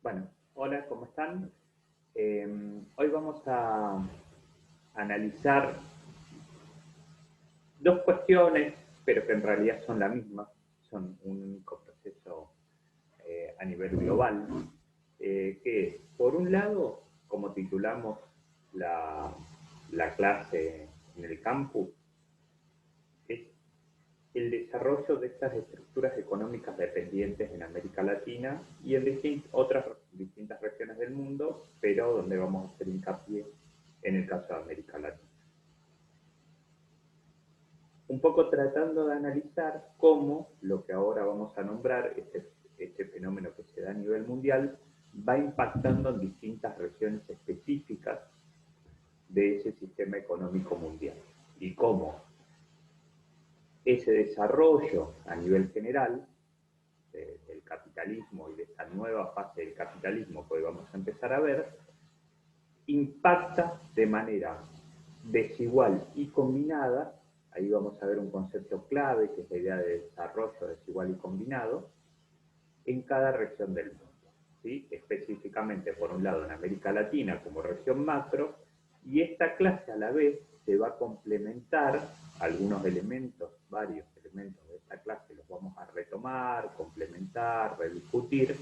Bueno, hola, ¿cómo están? Hoy vamos a analizar dos cuestiones, pero que en realidad son la misma, son un único proceso a nivel global, que es, por un lado, como titulamos la, la clase en el campus, es el desarrollo de estas estructuras económicas dependientes en América Latina y en otras distintas regiones del mundo, pero donde vamos a hacer hincapié en el caso de América Latina. Un poco tratando de analizar cómo lo que ahora vamos a nombrar, este fenómeno que se da a nivel mundial, va impactando en distintas regiones específicas de ese sistema económico mundial y cómo ese desarrollo a nivel general del capitalismo y de esta nueva fase del capitalismo que hoy vamos a empezar a ver, impacta de manera desigual y combinada. Ahí vamos a ver un concepto clave, que es la idea de desarrollo desigual y combinado, en cada región del mundo. ¿Sí? Específicamente, por un lado, en América Latina como región macro, y esta clase a la vez se va a complementar algunos elementos, varios elementos de esta clase los vamos a retomar, complementar, rediscutir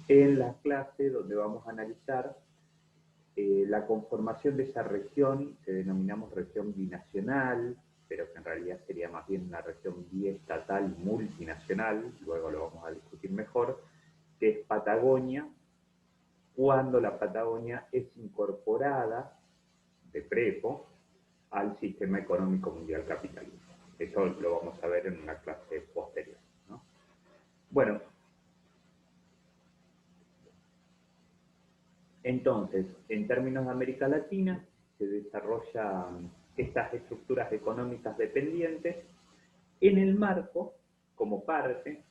en la clase donde vamos a analizar la conformación de esa región que denominamos región binacional, pero que en realidad sería más bien una región biestatal multinacional, luego lo vamos a discutir mejor, que es Patagonia, cuando la Patagonia es incorporada de prepo al sistema económico mundial capitalista. Eso lo vamos a ver en una clase posterior, ¿no? Bueno, entonces, en términos de América Latina, se desarrollan estas estructuras económicas dependientes en el marco, como parte,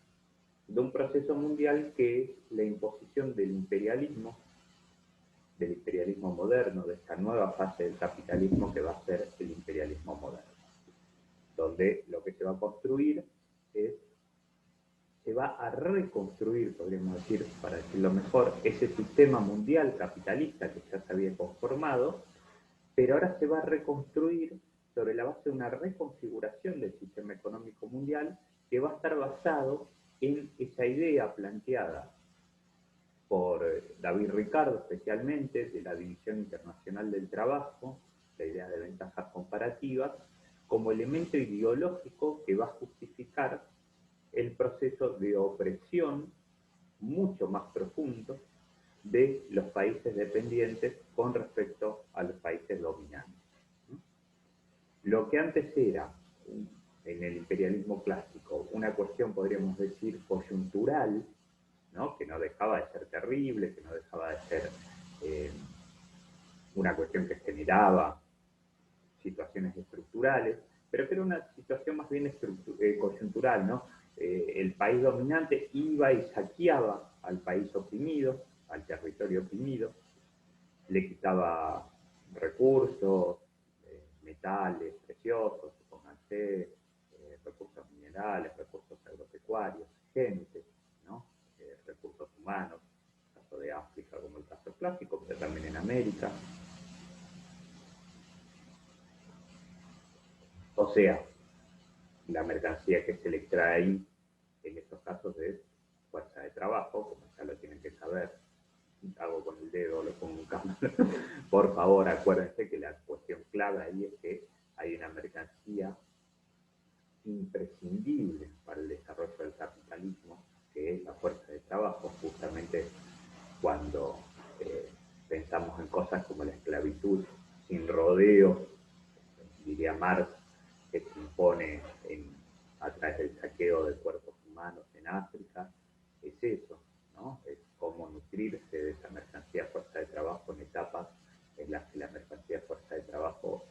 de un proceso mundial que es la imposición del imperialismo moderno, de esta nueva fase del capitalismo que va a ser el imperialismo moderno, donde lo que se va a construir es, se va a reconstruir, podríamos decir, para decirlo mejor, ese sistema mundial capitalista que ya se había conformado, pero ahora se va a reconstruir sobre la base de una reconfiguración del sistema económico mundial que va a estar basado en esa idea planteada por David Ricardo especialmente, de la División Internacional del Trabajo, la idea de ventajas comparativas, como elemento ideológico que va a justificar el proceso de opresión mucho más profundo de los países dependientes con respecto a los países dominantes. Lo que antes era, en el imperialismo clásico, una cuestión, podríamos decir, coyuntural, ¿no? Que no dejaba de ser terrible, que no dejaba de ser eh, una cuestión que generaba situaciones estructurales, pero que era una situación más bien coyuntural, ¿no? El país dominante iba y saqueaba al país oprimido, al territorio oprimido, le quitaba recursos, metales preciosos, supónganse, recursos minerales, recursos agropecuarios, gente, ¿no? Recursos humanos, el caso de África como el caso clásico, pero también en América. O sea, la mercancía que se le extrae ahí, en estos casos es fuerza de trabajo, como ya lo tienen que saber. Hago con el dedo, lo pongo en cámara. Por favor, acuérdense que la cuestión clave ahí es que hay una mercancía imprescindible para el desarrollo del capitalismo, que es la fuerza de trabajo, justamente cuando pensamos en cosas como la esclavitud sin rodeos, diría Marx, que se impone a través del saqueo de cuerpos humanos en África, es eso, ¿no? Es cómo nutrirse de esa mercancía fuerza de trabajo en etapas en las que la mercancía fuerza de trabajo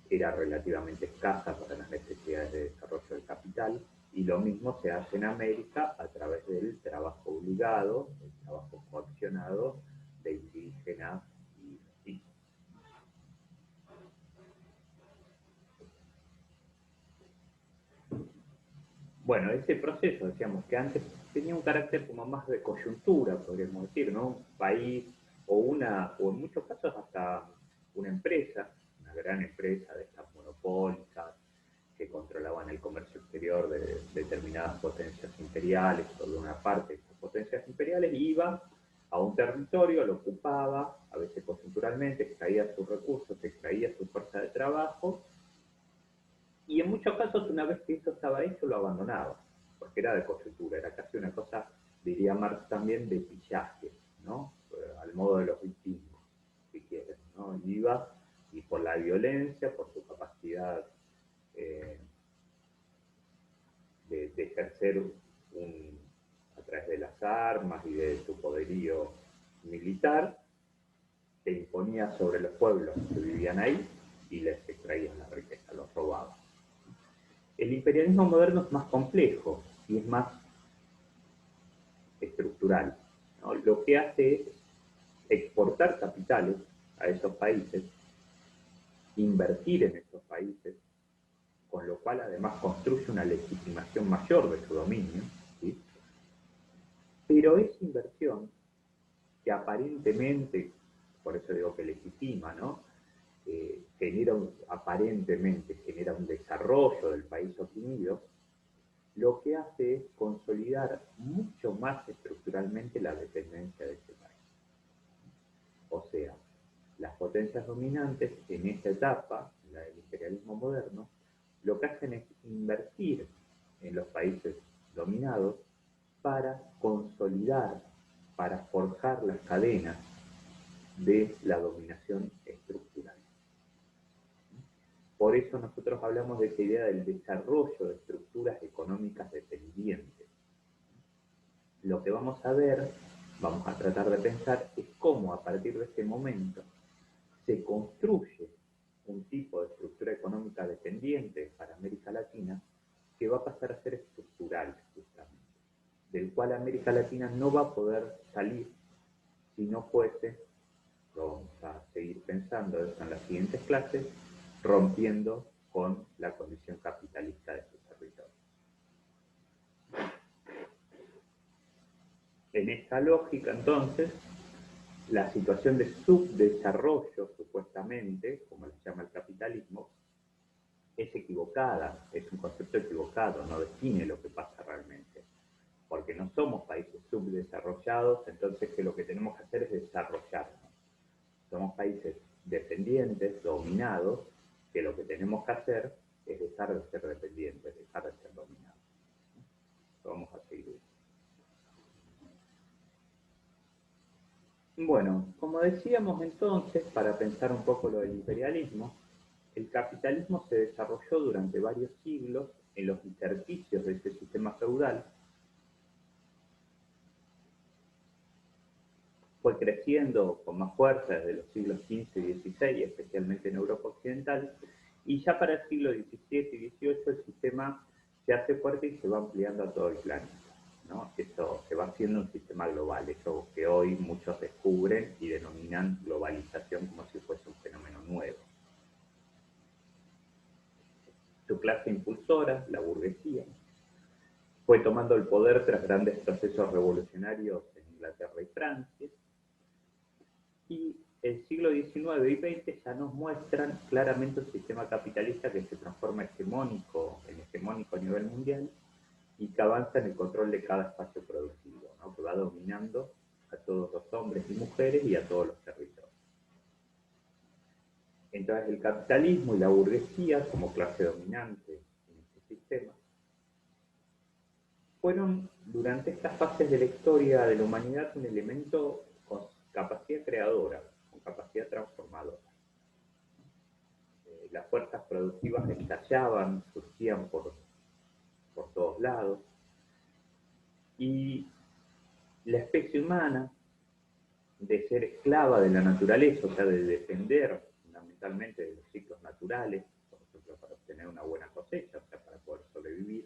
era relativamente escasa para las necesidades de desarrollo del capital, y lo mismo se hace en América a través del trabajo obligado, el trabajo coaccionado de indígenas y bueno, ese proceso, decíamos que antes tenía un carácter como más de coyuntura, podríamos decir, ¿no? Un país o en muchos casos hasta una empresa, una gran empresa de estas monopólicas que controlaban el comercio exterior de determinadas potencias imperiales o de una parte de estas potencias imperiales, iba a un territorio, lo ocupaba, a veces coyunturalmente, extraía sus recursos, extraía su fuerza de trabajo, y en muchos casos, una vez que eso estaba hecho, lo abandonaba, porque era de coyuntura, era casi una cosa, diría Marx también, de pillaje, ¿no? Al modo de los vikingos, si quieren, ¿no? Iba y por la violencia, por su capacidad eh, de ejercer a través de las armas y de su poderío militar, se imponía sobre los pueblos que vivían ahí y les extraían la riqueza, los robaba. El imperialismo moderno es más complejo y es más estructural, ¿no? Lo que hace es exportar capitales a esos países, invertir en esos países, con lo cual además construye una legitimación mayor de su dominio, ¿sí? Pero esa inversión que aparentemente, por eso digo que legitima, ¿no? Aparentemente genera un desarrollo del país oprimido, lo que hace es consolidar mucho más estructuralmente la dependencia de ese país. O sea, las potencias dominantes en esta etapa, la del imperialismo moderno, lo que hacen es invertir en los países dominados para consolidar, para forjar las cadenas de la dominación estructural. Por eso nosotros hablamos de esa idea del desarrollo de estructuras económicas dependientes. Lo que vamos a ver, vamos a tratar de pensar, es cómo a partir de este momento se construye un tipo de estructura económica dependiente para América Latina que va a pasar a ser estructural, justamente, del cual América Latina no va a poder salir si no fuese, lo vamos a seguir pensando en las siguientes clases, rompiendo con la condición capitalista de su territorio. En esta lógica, entonces, la situación de subdesarrollo, supuestamente, como le llama el capitalismo, es equivocada, es un concepto equivocado, no define lo que pasa realmente. Porque no somos países subdesarrollados, entonces que lo que tenemos que hacer es desarrollarnos. Somos países dependientes, dominados, que lo que tenemos que hacer es dejar de ser dependientes, dejar de ser dominados. Vamos a seguir. Bueno, como decíamos entonces, para pensar un poco lo del imperialismo, el capitalismo se desarrolló durante varios siglos en los intersticios de ese sistema feudal. Fue creciendo con más fuerza desde los siglos XV y XVI, especialmente en Europa Occidental, y ya para el siglo XVII y XVIII el sistema se hace fuerte y se va ampliando a todo el planeta, ¿no? Eso se va haciendo un sistema global, eso que hoy muchos descubren y denominan globalización como si fuese un fenómeno nuevo. Su clase impulsora, la burguesía, fue tomando el poder tras grandes procesos revolucionarios en Inglaterra y Francia, y el siglo XIX y XX ya nos muestran claramente un sistema capitalista que se transforma en hegemónico a nivel mundial y que avanza en el control de cada espacio productivo, ¿no? Que va dominando a todos los hombres y mujeres y a todos los territorios. Entonces el capitalismo y la burguesía como clase dominante en este sistema fueron durante estas fases de la historia de la humanidad un elemento con capacidad creadora, con capacidad transformadora. Las fuerzas productivas estallaban, surgían por todos lados, y la especie humana, de ser esclava de la naturaleza, o sea, de depender fundamentalmente de los ciclos naturales, por ejemplo, para obtener una buena cosecha, o sea, para poder sobrevivir,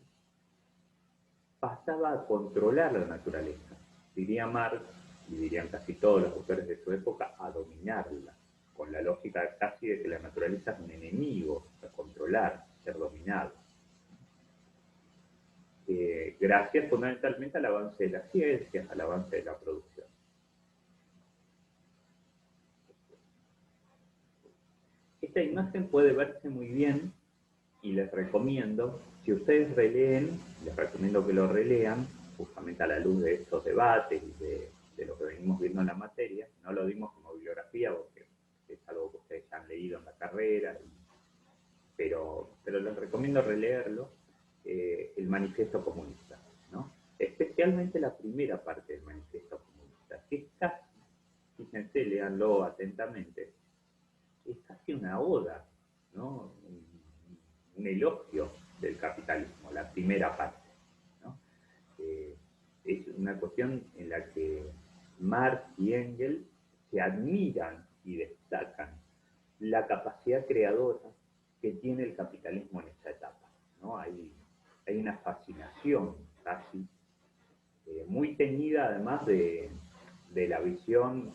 pasaba a controlar la naturaleza. Diría Marx, y dirían casi todos los autores de su época, a dominarla, con la lógica casi de que la naturaleza es un enemigo, a controlar, a ser dominado. gracias fundamentalmente al avance de la ciencia, al avance de la producción. Esta imagen puede verse muy bien y les recomiendo, si ustedes releen, les recomiendo que lo relean, justamente a la luz de estos debates y de lo que venimos viendo en la materia. No lo dimos como bibliografía porque es algo que ustedes ya han leído en la carrera, pero les recomiendo releerlo, el Manifiesto Comunista, ¿no? Especialmente la primera parte del Manifiesto Comunista, que es casi, fíjense, léanlo atentamente, es casi una oda, ¿no? Un elogio del capitalismo, la primera parte, ¿no? Es una cuestión en la que Marx y Engels se admiran y destacan la capacidad creadora que tiene el capitalismo en esta etapa, ¿no? Hay una fascinación casi muy teñida además de la visión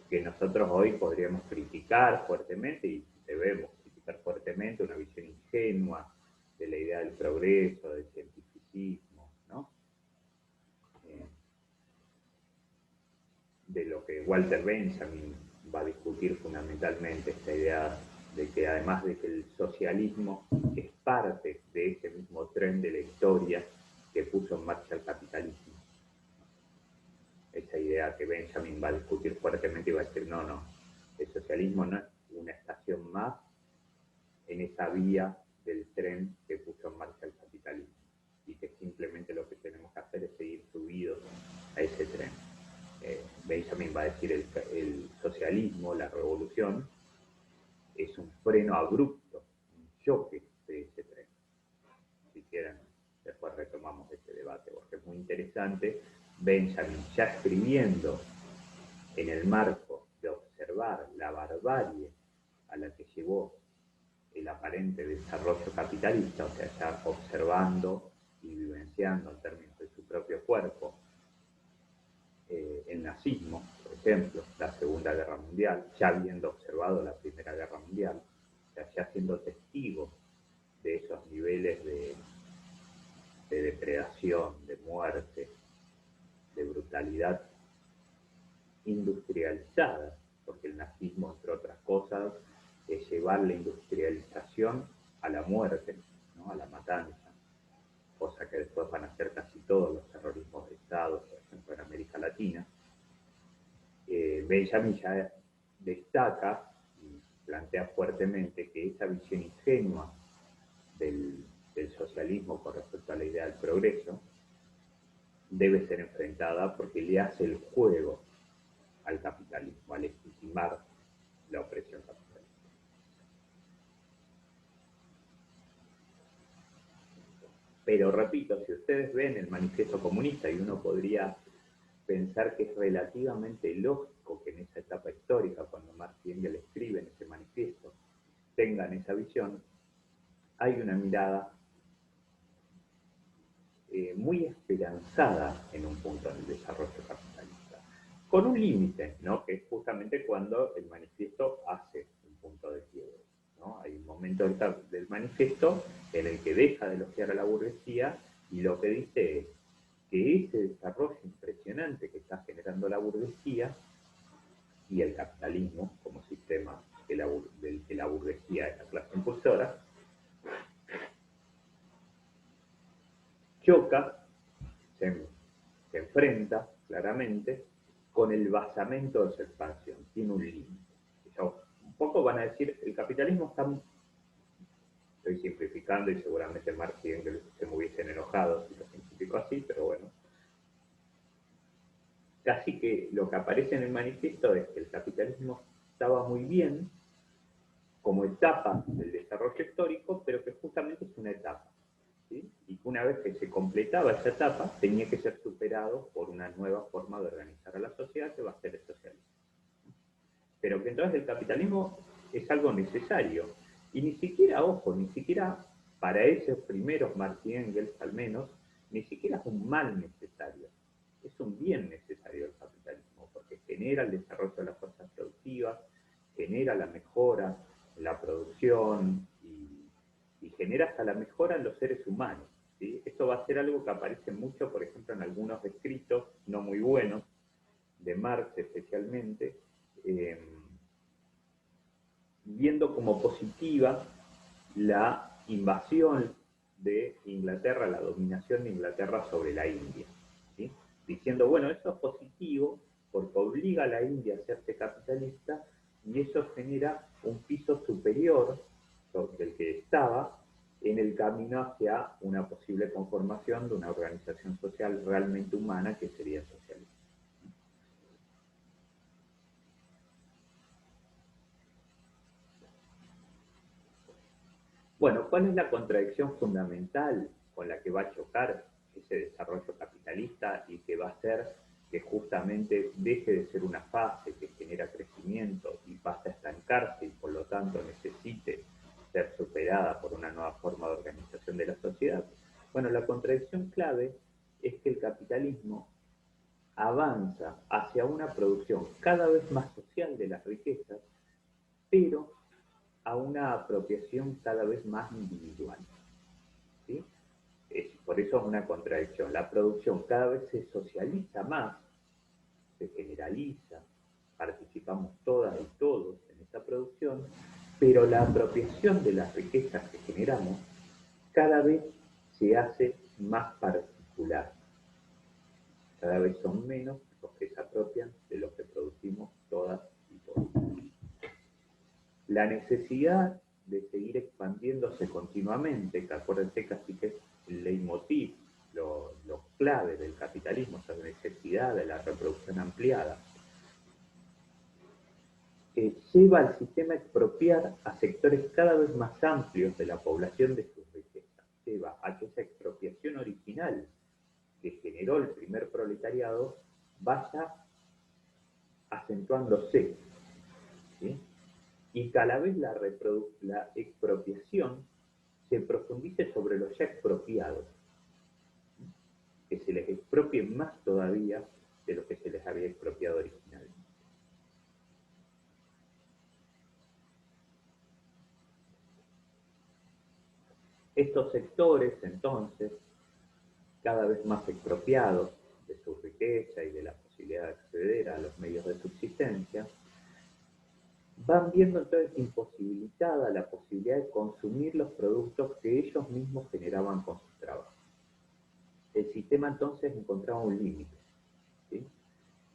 que nosotros hoy podríamos criticar fuertemente y debemos criticar fuertemente, una visión ingenua de la idea del progreso, del cientificismo, ¿no? De lo que Walter Benjamin va a discutir fundamentalmente, esta idea de que además de que el socialismo es parte de ese mismo tren de la historia que puso en marcha el capitalismo. Esa idea que Benjamin va a discutir fuertemente y va a decir, no, el socialismo no es una estación más en esa vía del tren que puso en marcha el capitalismo, y que simplemente lo que tenemos que hacer es seguir subidos a ese tren. Benjamin va a decir el socialismo, la revolución, es un freno abrupto, un choque de ese tren. Si quieren, después retomamos este debate, porque es muy interesante. Benjamin, ya escribiendo en el marco de observar la barbarie a la que llevó el aparente desarrollo capitalista, o sea, ya observando y vivenciando en términos de su propio cuerpo, el nazismo, por ejemplo, la Segunda Guerra Mundial, ya habiendo observado la Primera Guerra Mundial, o sea, ya siendo testigo de esos niveles de depredación, de muerte, de brutalidad industrializada, porque el nazismo, entre otras cosas, es llevar la industrialización a la muerte, ¿no? A la matanza, cosa que después van a hacer casi todos los terrorismos de Estado, por ejemplo en América Latina. Benjamin ya destaca y plantea fuertemente que esa visión ingenua del socialismo con respecto a la idea del progreso debe ser enfrentada porque le hace el juego al capitalismo, a legitimar la opresión capitalista. Pero repito, si ustedes ven el Manifiesto Comunista, y uno podría pensar que es relativamente lógico que en esa etapa histórica, cuando Marx y Engels escriben ese manifiesto, tengan esa visión, hay una mirada muy esperanzada en un punto en el desarrollo capitalista, con un límite, ¿no? Que es justamente cuando el manifiesto hace un punto de quiebre, ¿no? Hay un momento del manifiesto en el que deja de elogiar a la burguesía y lo que dice es que ese desarrollo impresionante que está generando la burguesía y el capitalismo como sistema del que la burguesía es la clase impulsora, choca, se enfrenta claramente con el basamento de su expansión, tiene un límite. Un poco van a decir, el capitalismo está, estoy simplificando y seguramente Marx y Engels se me hubiesen enojado si lo simplifico así, pero bueno, casi que lo que aparece en el manifiesto es que el capitalismo estaba muy bien como etapa del desarrollo histórico, pero que justamente es una etapa, ¿sí? Y que una vez que se completaba esa etapa, tenía que ser superado por una nueva forma de organizar a la sociedad que va a ser el socialismo. Pero que entonces el capitalismo es algo necesario, y ni siquiera, ojo, ni siquiera para esos primeros Marx y Engels al menos, ni siquiera es un mal necesario, es un bien necesario el capitalismo, porque genera el desarrollo de las fuerzas productivas, genera la mejora en la producción y genera hasta la mejora en los seres humanos. ¿sí? Esto va a ser algo que aparece mucho, por ejemplo, en algunos escritos no muy buenos, de Marx especialmente, viendo como positiva la invasión de Inglaterra, la dominación de Inglaterra sobre la India, ¿sí? Diciendo, bueno, eso es positivo porque obliga a la India a hacerse capitalista y eso genera un piso superior del que estaba en el camino hacia una posible conformación de una organización social realmente humana que sería socialista. Bueno, ¿cuál es la contradicción fundamental con la que va a chocar ese desarrollo capitalista y que va a hacer que justamente deje de ser una fase que genera crecimiento y pase a estancarse y por lo tanto necesite ser superada por una nueva forma de organización de la sociedad? Bueno, la contradicción clave es que el capitalismo avanza hacia una producción cada vez más social de las riquezas, pero a una apropiación cada vez más individual, ¿sí? Por eso es una contradicción. La producción cada vez se socializa más, se generaliza, participamos todas y todos en esta producción, pero la apropiación de las riquezas que generamos cada vez se hace más particular. Cada vez son menos los que se apropian de lo que producimos todas y todos. La necesidad de seguir expandiéndose continuamente, que acuérdense casi que es el leitmotiv, lo clave del capitalismo, esa necesidad de la reproducción ampliada, lleva al sistema a expropiar a sectores cada vez más amplios de la población de sus riquezas. Lleva a que esa expropiación original que generó el primer proletariado vaya acentuándose, ¿sí? Y cada vez la expropiación se profundice sobre los ya expropiados, que se les expropie más todavía de lo que se les había expropiado originalmente. Estos sectores, entonces, cada vez más expropiados de su riqueza y de la posibilidad de acceder a los medios de subsistencia, van viendo entonces imposibilitada la posibilidad de consumir los productos que ellos mismos generaban con sus trabajos. El sistema entonces encontraba un límite, ¿sí?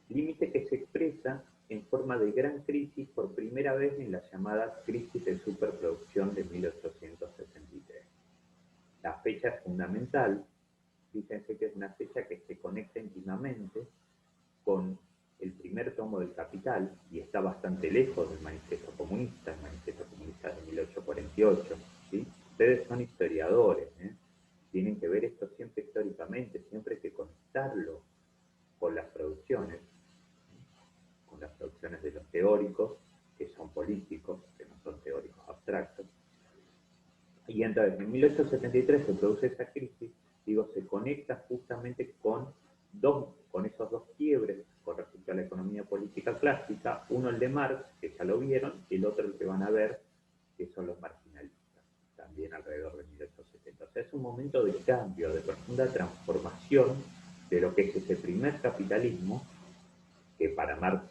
Límite que se expresa en forma de gran crisis por primera vez en la llamada crisis de superproducción de 1863. La fecha es fundamental, fíjense que es una fecha que se conecta íntimamente con el primer tomo del Capital y está bastante lejos del Manifiesto Comunista, el Manifiesto Comunista de 1848, ¿sí? Ustedes son historiadores, tienen que ver esto siempre históricamente, siempre hay que conectarlo con las producciones de los teóricos, que son políticos, que no son teóricos abstractos. Y entonces, en 1873 se produce esa crisis, digo, se conecta justamente con esos dos quiebres con respecto a la economía política clásica, uno el de Marx, que ya lo vieron, y el otro el que van a ver, que son los marginalistas, también alrededor de 1870. O sea, es un momento de cambio, de profunda transformación de lo que es ese primer capitalismo, que para Marx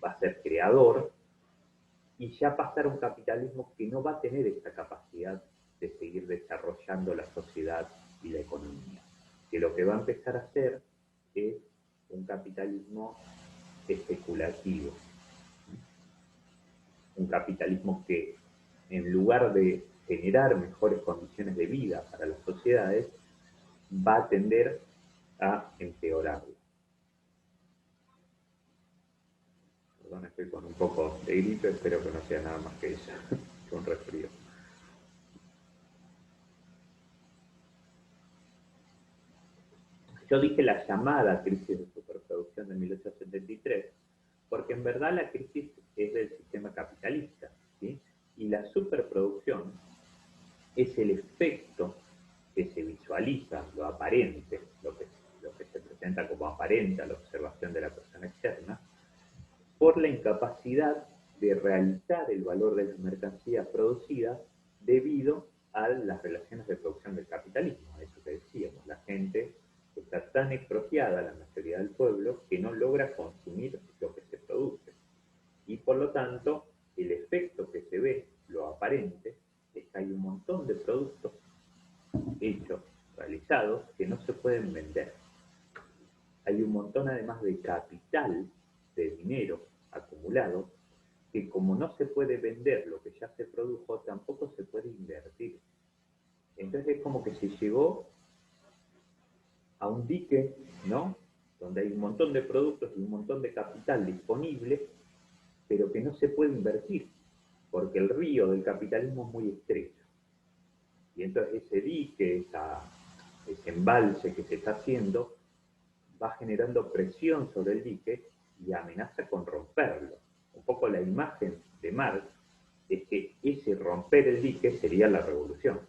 va a ser creador, y ya pasar a un capitalismo que no va a tener esa capacidad de seguir desarrollando la sociedad y la economía. Que lo que va a empezar a hacer es un capitalismo especulativo. Un capitalismo que, en lugar de generar mejores condiciones de vida para las sociedades, va a tender a empeorarlas. Perdón, estoy con un poco de gripe, espero que no sea nada más que eso, que un resfrío. Yo dije la llamada crisis de superproducción de 1873, porque en verdad la crisis es del sistema capitalista, ¿sí? Y la superproducción es el efecto que se visualiza, lo aparente, lo que se presenta como aparente a la observación de la persona externa, por la incapacidad de realizar el valor de las mercancías producidas debido a las relaciones de producción del capitalismo, eso que decía. gente está tan expropiada, la mayoría del pueblo, que no logra consumir lo que se produce. Y por lo tanto, el efecto que se ve, lo aparente, es que hay un montón de productos hechos, realizados, que no se pueden vender. Hay un montón además de capital, de dinero acumulado, que como no se puede vender lo que ya se produjo, tampoco se puede invertir. Entonces es como que se llegó a un dique, ¿no? Donde hay un montón de productos y un montón de capital disponible, pero que no se puede invertir, porque el río del capitalismo es muy estrecho. Y entonces ese dique, ese embalse que se está haciendo, va generando presión sobre el dique y amenaza con romperlo. Un poco la imagen de Marx es que ese romper el dique sería la revolución.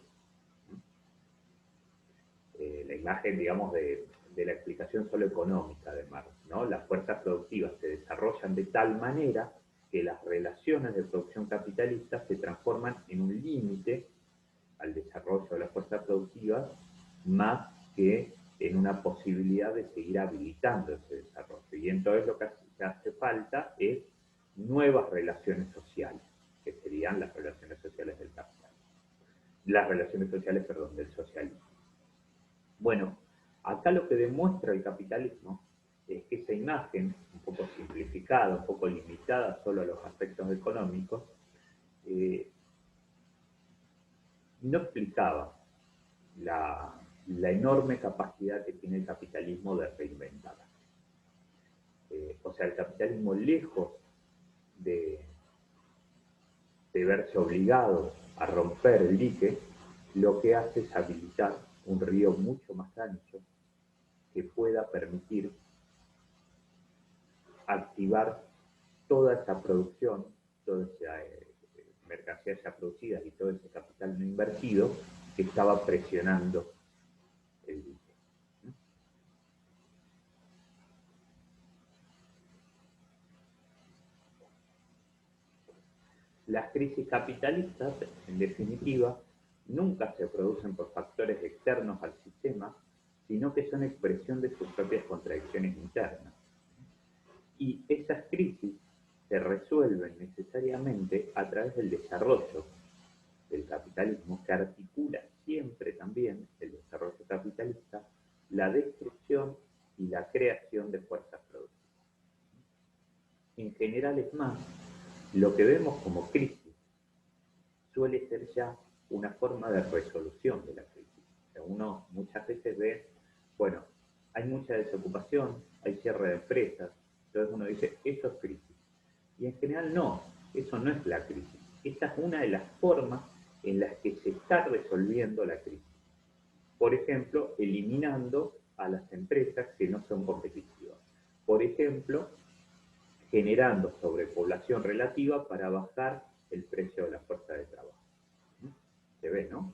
La imagen, digamos, de la explicación solo económica de Marx, ¿no? Las fuerzas productivas se desarrollan de tal manera que las relaciones de producción capitalista se transforman en un límite al desarrollo de las fuerzas productivas, más que en una posibilidad de seguir habilitando ese desarrollo. Y entonces lo que hace falta es nuevas relaciones sociales, que serían las relaciones sociales del capital. Las relaciones sociales, perdón, del socialismo. Bueno, acá lo que demuestra el capitalismo es que esa imagen, un poco simplificada, un poco limitada solo a los aspectos económicos, no explicaba la enorme capacidad que tiene el capitalismo de reinventar. O sea, el capitalismo, lejos de verse obligado a romper el dique, lo que hace es habilitar un río mucho más ancho que pueda permitir activar toda esa producción, toda esa mercancía ya producida y todo ese capital no invertido que estaba presionando el dique. Las crisis capitalistas, en definitiva, nunca se producen por factores externos al sistema, sino que son expresión de sus propias contradicciones internas. Y esas crisis se resuelven necesariamente a través del desarrollo del capitalismo, que articula siempre también el desarrollo capitalista, la destrucción y la creación de fuerzas productivas. En general, es más, lo que vemos como crisis suele ser ya una forma de resolución de la crisis. O sea, uno muchas veces ve, bueno, hay mucha desocupación, hay cierre de empresas, entonces uno dice, eso es crisis. Y en general no, eso no es la crisis. Esta es una de las formas en las que se está resolviendo la crisis. Por ejemplo, eliminando a las empresas que no son competitivas. Por ejemplo, generando sobrepoblación relativa para bajar el precio de la fuerza de trabajo. Se ve, ¿no?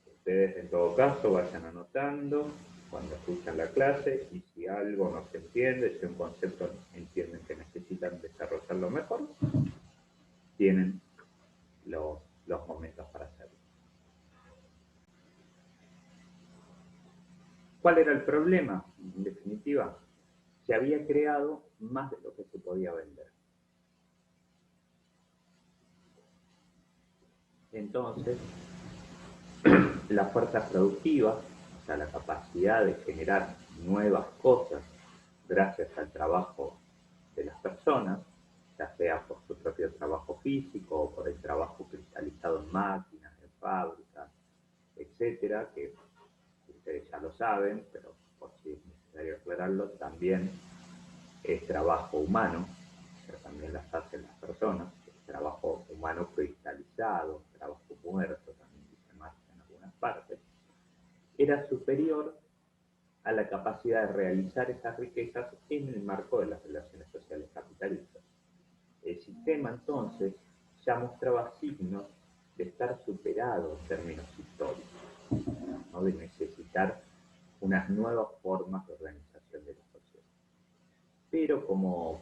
Ustedes en todo caso vayan anotando cuando escuchan la clase y si algo no se entiende, si un concepto entienden que necesitan desarrollarlo mejor, tienen los momentos para hacerlo. ¿Cuál era el problema? En definitiva, se había creado más de lo que se podía vender. Entonces, la fuerza productiva, o sea, la capacidad de generar nuevas cosas gracias al trabajo de las personas, ya sea por su propio trabajo físico o por el trabajo cristalizado en máquinas, en fábricas, etcétera, que ustedes ya lo saben, pero por si es necesario aclararlo, también es trabajo humano, pero también las hacen las personas, es trabajo humano cristalizado, trabajo muerto, también dice Marx en algunas partes, era superior a la capacidad de realizar esas riquezas en el marco de las relaciones sociales capitalistas. El sistema entonces ya mostraba signos de estar superado en términos históricos, ¿no? De necesitar unas nuevas formas de organización de la sociedad. Pero como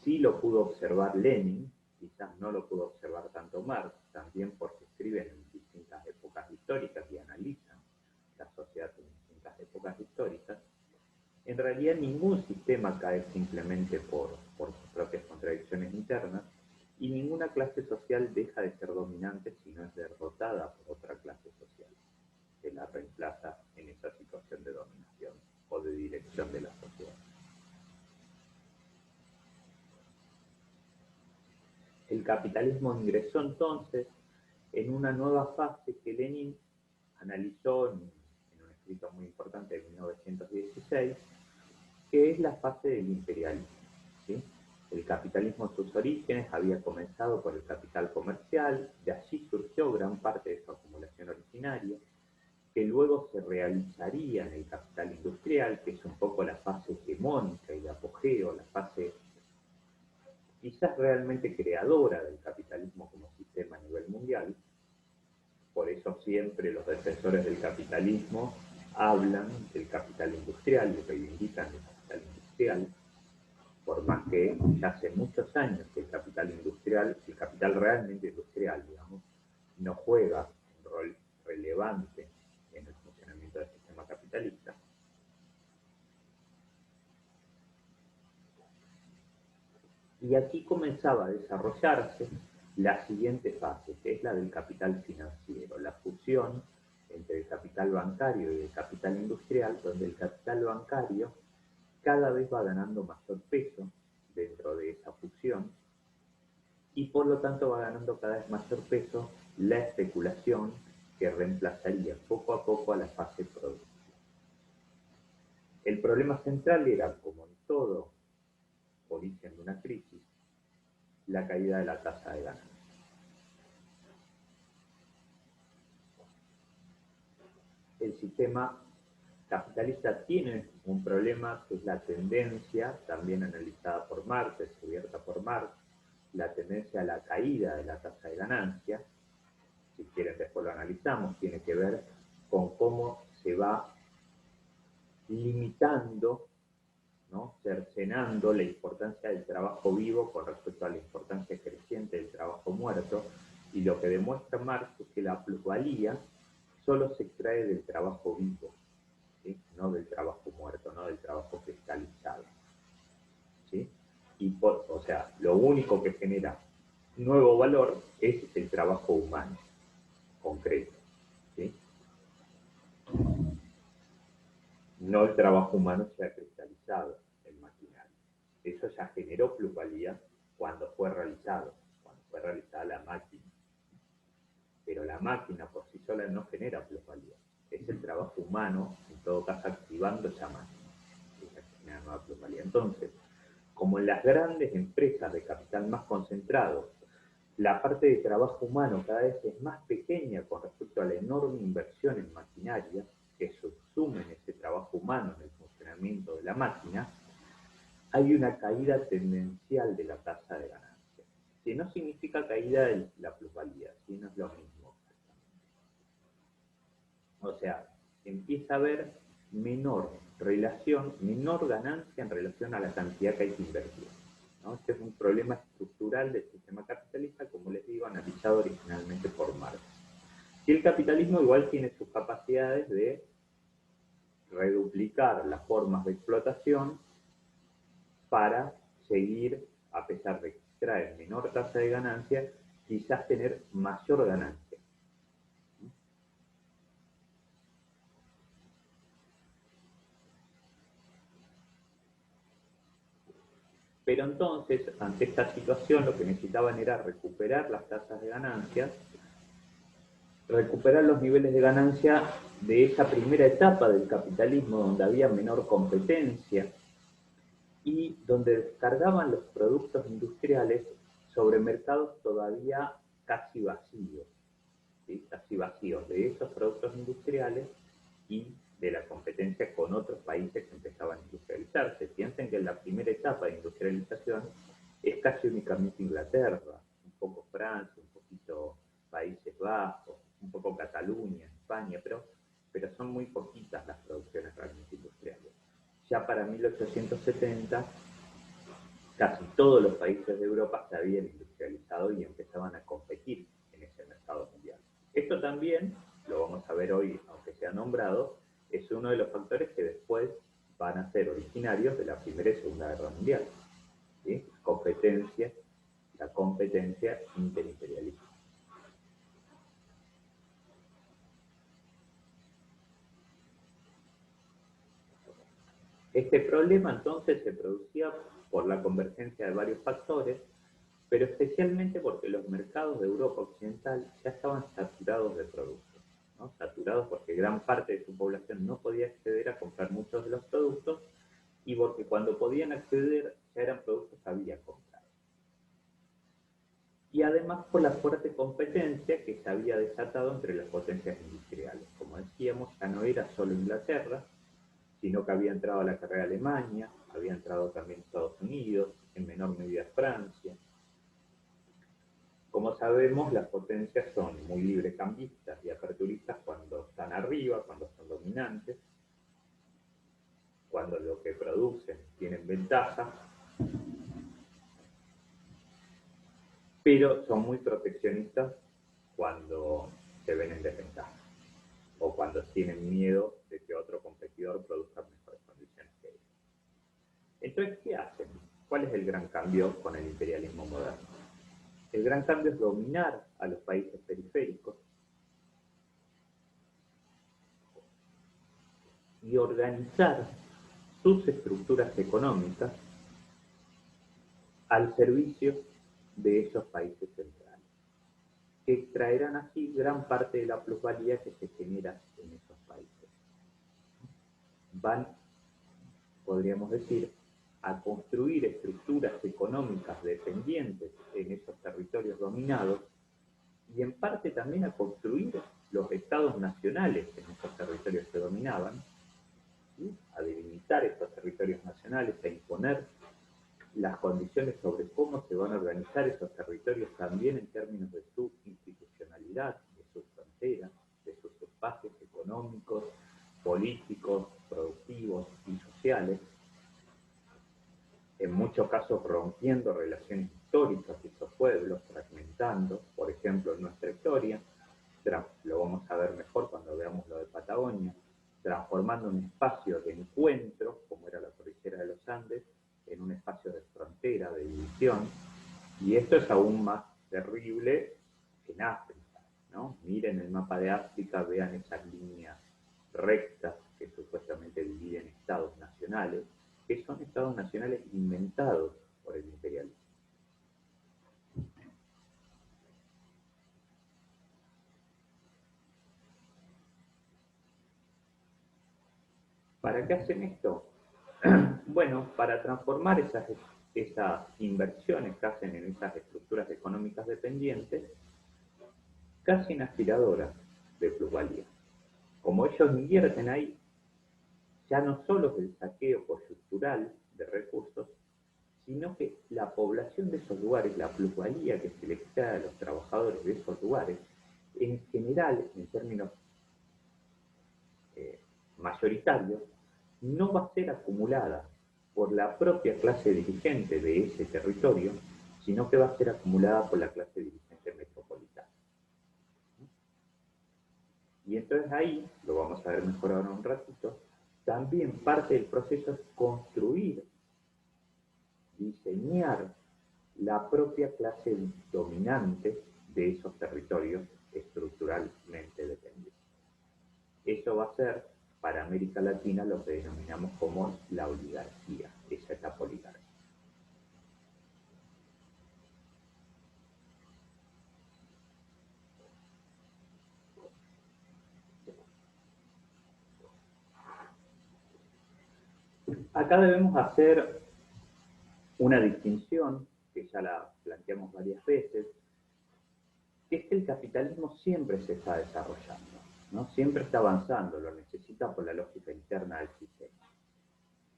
sí lo pudo observar Lenin, quizás no lo pudo observar tanto Marx, también porque escriben en distintas épocas épocas históricas y analizan la sociedad en distintas épocas históricas, en realidad ningún sistema cae simplemente por sus propias contradicciones internas y ninguna clase social deja de ser dominante si no es derrotada por otra clase social que la reemplaza en esa situación de dominación o de dirección de la sociedad. El capitalismo ingresó entonces en una nueva fase que Lenin analizó en un escrito muy importante de 1916, que es la fase del imperialismo. ¿Sí? El capitalismo en sus orígenes había comenzado por el capital comercial, de allí surgió gran parte de su acumulación originaria, que luego se realizaría en el capital industrial, que es un poco la fase hegemónica y de apogeo, la fase quizás realmente creadora del capitalismo como sistema a nivel mundial. Por eso siempre los defensores del capitalismo hablan del capital industrial y reivindican el capital industrial, por más que ya hace muchos años que el capital industrial, el capital realmente industrial, digamos, no juega un rol relevante en el funcionamiento del sistema capitalista. Y aquí comenzaba a desarrollarse la siguiente fase, que es la del capital financiero, la fusión entre el capital bancario y el capital industrial, donde el capital bancario cada vez va ganando mayor peso dentro de esa fusión y por lo tanto va ganando cada vez mayor peso la especulación que reemplazaría poco a poco a la fase productiva. El problema central era, como en todo origen de una crisis, la caída de la tasa de ganancia. El sistema capitalista tiene un problema que es la tendencia, también analizada por Marx, descubierta por Marx, la tendencia a la caída de la tasa de ganancia. Si quieren después lo analizamos, tiene que ver con cómo se va limitando, ¿no? Cercenando la importancia del trabajo vivo con respecto a la importancia creciente del trabajo muerto, y lo que demuestra Marx es que la plusvalía solo se extrae del trabajo vivo, ¿sí? No del trabajo muerto, no del trabajo cristalizado, ¿sí? Y o sea, lo único que genera nuevo valor es el trabajo humano, concreto, ¿sí? No el trabajo humano se ha cristalizado en maquinaria. Eso ya generó plusvalía cuando fue realizada la máquina. Pero la máquina por sí sola no genera plusvalía. Es el trabajo humano, en todo caso, activando esa máquina, que genera nueva plusvalía. Entonces, como en las grandes empresas de capital más concentrado, la parte de trabajo humano cada vez es más pequeña con respecto a la enorme inversión en maquinaria que subsumen ese trabajo humano en el funcionamiento de la máquina, hay una caída tendencial de la tasa de ganancia, que no significa caída de la plusvalía, sino es lo mismo. O sea, empieza a haber menor relación, menor ganancia en relación a la cantidad que hay que invertir, ¿no? Este es un problema estructural del sistema capitalista, como les digo, analizado originalmente por Marx. Y el capitalismo igual tiene sus capacidades de reduplicar las formas de explotación para seguir, a pesar de extraer menor tasa de ganancia, quizás tener mayor ganancia. Pero entonces, ante esta situación, lo que necesitaban era recuperar las tasas de ganancias, recuperar los niveles de ganancia de esa primera etapa del capitalismo donde había menor competencia y donde descargaban los productos industriales sobre mercados todavía casi vacíos, ¿sí? Casi vacíos de esos productos industriales y de la competencia con otros países que empezaban a industrializarse. Piensen que en la primera etapa de industrialización es casi únicamente Inglaterra, un poco Francia, un poquito Países Bajos, un poco Cataluña, España, pero son muy poquitas las producciones realmente industriales. Ya para 1870, casi todos los países de Europa se habían industrializado y empezaban a competir en ese mercado mundial. Esto también lo vamos a ver hoy, aunque sea nombrado, es uno de los factores que después van a ser originarios de la Primera y Segunda Guerra Mundial. ¿Sí? La competencia interimperialista. Este problema entonces se producía por la convergencia de varios factores, pero especialmente porque los mercados de Europa Occidental ya estaban saturados de productos, ¿no? Saturados porque gran parte de su población no podía acceder a comprar muchos de los productos y porque cuando podían acceder ya eran productos que había comprado. Y además por la fuerte competencia que se había desatado entre las potencias industriales. Como decíamos, ya no era solo Inglaterra, sino que había entrado a la carrera Alemania, había entrado también Estados Unidos, en menor medida Francia. Como sabemos, las potencias son muy librecambistas y aperturistas cuando están arriba, cuando son dominantes, cuando lo que producen tienen ventaja, pero son muy proteccionistas cuando se ven en desventaja o cuando tienen miedo de que otro competidor produzca mejores condiciones que ellos. Entonces, ¿qué hacen? ¿Cuál es el gran cambio con el imperialismo moderno? El gran cambio es dominar a los países periféricos y organizar sus estructuras económicas al servicio de esos países centrales, que extraerán así gran parte de la plusvalía que se genera en esos países. Van, podríamos decir, a construir estructuras económicas dependientes en esos territorios dominados y en parte también a construir los estados nacionales en esos territorios que dominaban, ¿sí? A delimitar estos territorios nacionales, a imponer las condiciones sobre cómo se van a organizar esos territorios también en términos de su institucionalidad, de sus fronteras, de sus espacios económicos, políticos, productivos y sociales, en muchos casos rompiendo relaciones históricas de esos pueblos, fragmentando, por ejemplo, en nuestra historia, lo vamos a ver mejor cuando veamos lo de Patagonia, transformando un espacio de encuentro, como era la cordillera de los Andes, en un espacio de frontera, de división, y esto es aún más terrible en África, ¿no? Miren el mapa de África, vean esas líneas rectas que supuestamente dividen estados nacionales, que son estados nacionales inventados por el imperialismo. ¿Para qué hacen esto? Bueno, para transformar esas inversiones que hacen en esas estructuras económicas dependientes, casi en aspiradoras de plusvalía. Como ellos invierten ahí, ya no solo es el saqueo coyuntural de recursos, sino que la población de esos lugares, la plusvalía que se le extrae a los trabajadores de esos lugares, en general, en términos mayoritarios, no va a ser acumulada por la propia clase dirigente de ese territorio, sino que va a ser acumulada por la clase dirigente metropolitana. Y entonces ahí, lo vamos a ver mejor ahora un ratito, también parte del proceso es construir, diseñar la propia clase dominante de esos territorios estructuralmente dependientes. Eso va a ser, para América Latina, lo que denominamos como la oligarquía, esa etapa oligárquica. Acá debemos hacer una distinción, que ya la planteamos varias veces, que es que el capitalismo siempre se está desarrollando, ¿no? Siempre está avanzando, lo necesita por la lógica interna del sistema.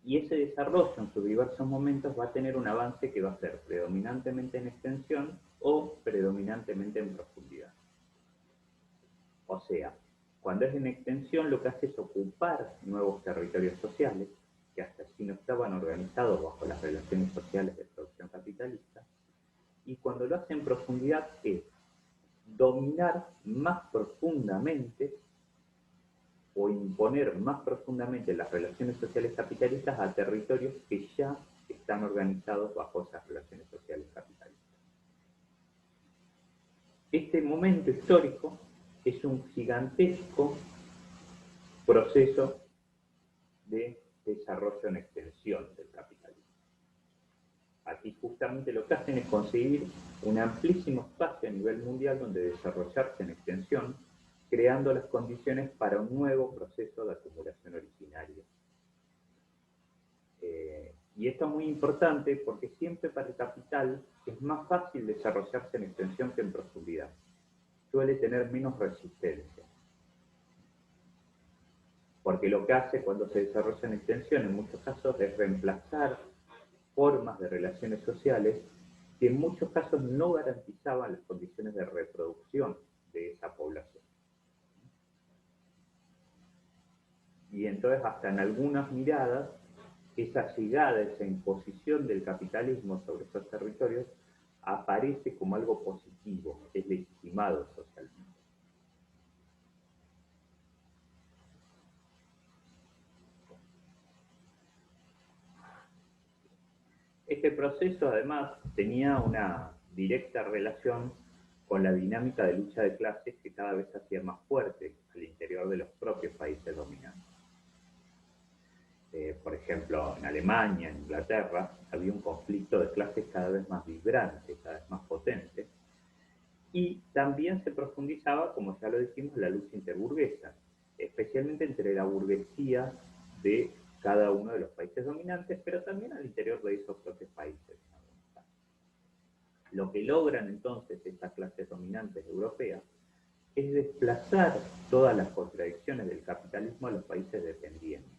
Y ese desarrollo en sus diversos momentos va a tener un avance que va a ser predominantemente en extensión o predominantemente en profundidad. O sea, cuando es en extensión lo que hace es ocupar nuevos territorios sociales que hasta así no estaban organizados bajo las relaciones sociales de producción capitalista, y cuando lo hace en profundidad es dominar más profundamente o imponer más profundamente las relaciones sociales capitalistas a territorios que ya están organizados bajo esas relaciones sociales capitalistas. Este momento histórico es un gigantesco proceso de desarrollo en extensión del capitalismo. Aquí justamente lo que hacen es conseguir un amplísimo espacio a nivel mundial donde desarrollarse en extensión, creando las condiciones para un nuevo proceso de acumulación originaria. Y esto es muy importante porque siempre para el capital es más fácil desarrollarse en extensión que en profundidad. Suele tener menos resistencia. Porque lo que hace cuando se desarrolla en extensión en muchos casos es reemplazar formas de relaciones sociales que en muchos casos no garantizaban las condiciones de reproducción de esa población. Y entonces hasta en algunas miradas, esa llegada, esa imposición del capitalismo sobre esos territorios aparece como algo positivo, es legitimado socialmente. Este proceso además tenía una directa relación con la dinámica de lucha de clases que cada vez se hacía más fuerte al interior de los propios países dominantes. Por ejemplo, en Alemania, en Inglaterra, había un conflicto de clases cada vez más vibrante, cada vez más potente, y también se profundizaba, como ya lo dijimos, la lucha interburguesa, especialmente entre la burguesía de cada uno de los países dominantes, pero también al interior de esos propios países. Lo que logran entonces estas clases dominantes europeas es desplazar todas las contradicciones del capitalismo a los países dependientes.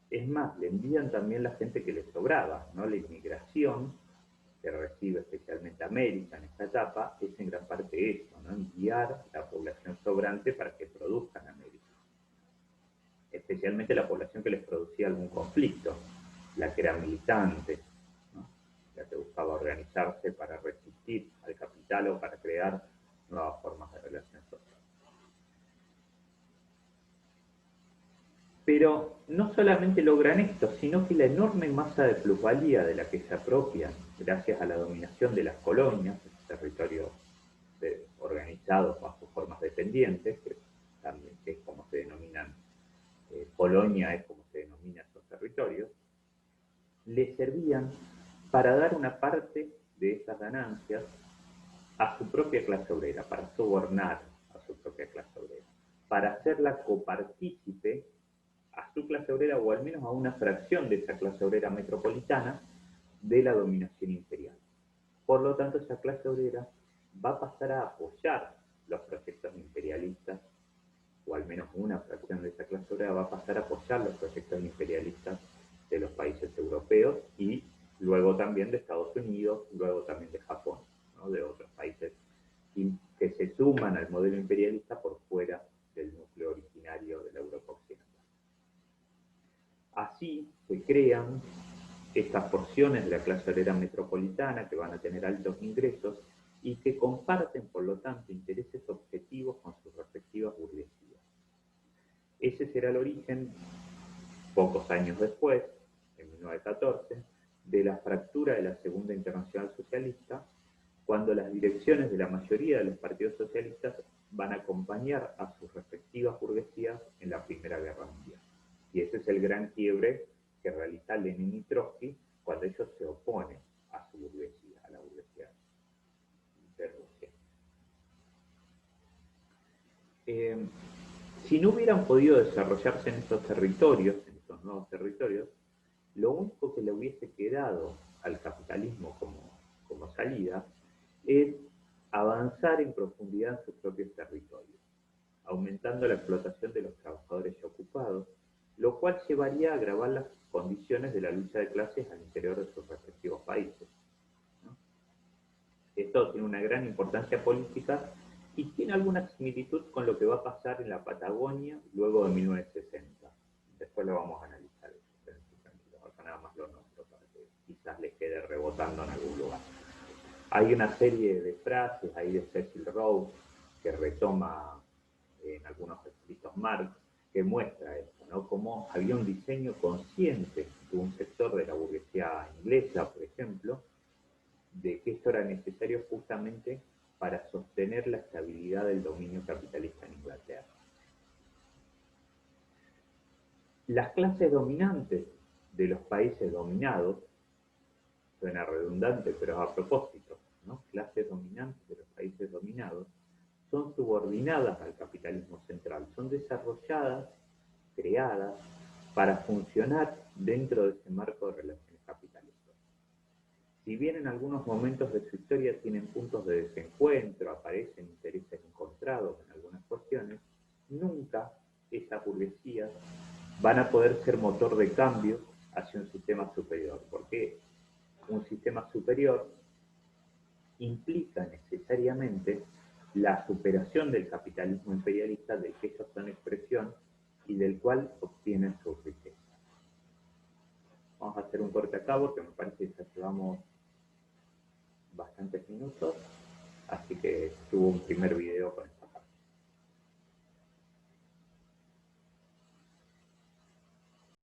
Es más, le envían también la gente que les sobraba, ¿no? La inmigración que recibe especialmente América en esta etapa es en gran parte eso, ¿no? Enviar la población sobrante para que produzcan América. Especialmente la población que les producía algún conflicto, la que era militante, ¿no? La que buscaba organizarse para resistir al capital o para crear nuevas formas de relación social. Pero no solamente logran esto, sino que la enorme masa de plusvalía de la que se apropian gracias a la dominación de las colonias, territorios organizados bajo formas dependientes, que también es como se denominan, colonia es como se denomina esos territorios, le servían para dar una parte de esas ganancias a su propia clase obrera, para sobornar a su propia clase obrera, para hacerla copartícipe a su clase obrera o al menos a una fracción de esa clase obrera metropolitana de la dominación imperial. Por lo tanto, esa clase obrera va a pasar a apoyar los proyectos imperialistas, o al menos una fracción de esa clase obrera va a pasar a apoyar los proyectos imperialistas de los países europeos y luego también de Estados Unidos, luego también de Japón, ¿no? De otros países que se suman al modelo imperialista por fuera del núcleo originario de la Europa occidental. Así se crean estas porciones de la clase obrera metropolitana que van a tener altos ingresos y que comparten, por lo tanto, intereses objetivos con sus respectivas burguesías. Ese será el origen, pocos años después, en 1914, de la fractura de la Segunda Internacional Socialista, cuando las direcciones de la mayoría de los partidos socialistas van a acompañar a sus respectivas burguesías en la Primera Guerra Mundial. Y ese es el gran quiebre que realiza Lenin y Trotsky cuando ellos se oponen a su burguesía, a la burguesía de Rusia. Si no hubieran podido desarrollarse en estos territorios, en estos nuevos territorios, lo único que le hubiese quedado al capitalismo como salida es avanzar en profundidad en sus propios territorios, aumentando la explotación de los trabajadores ya ocupados, lo cual llevaría a agravar las condiciones de la lucha de clases al interior de sus respectivos países, ¿no? Esto tiene una gran importancia política y tiene alguna similitud con lo que va a pasar en la Patagonia luego de 1960. Después lo vamos a analizar, acá nada más lo nombro para que quizás les quede rebotando en algún lugar. Hay una serie de frases ahí de Cecil Rhodes que retoma en algunos escritos Marx, que muestra esto, ¿no? Cómo había un diseño consciente de un sector de la burguesía inglesa, por ejemplo, de que esto era necesario justamente para sostener la estabilidad del dominio capitalista en Inglaterra. Las clases dominantes de los países dominados, suena redundante, pero a propósito, ¿no? Clases dominantes de los países dominados, son subordinadas al capitalismo central, son desarrolladas, creadas, para funcionar dentro de ese marco de relaciones capitalistas. Si bien en algunos momentos de su historia tienen puntos de desencuentro, aparecen intereses encontrados en algunas cuestiones, nunca estas burguesías van a poder ser motor de cambio hacia un sistema superior, porque un sistema superior implica necesariamente la superación del capitalismo imperialista del que ellos son expresión y del cual obtienen su riqueza. Vamos a hacer un corte acá porque me parece que ya llevamos bastantes minutos, así que tuvo un primer video con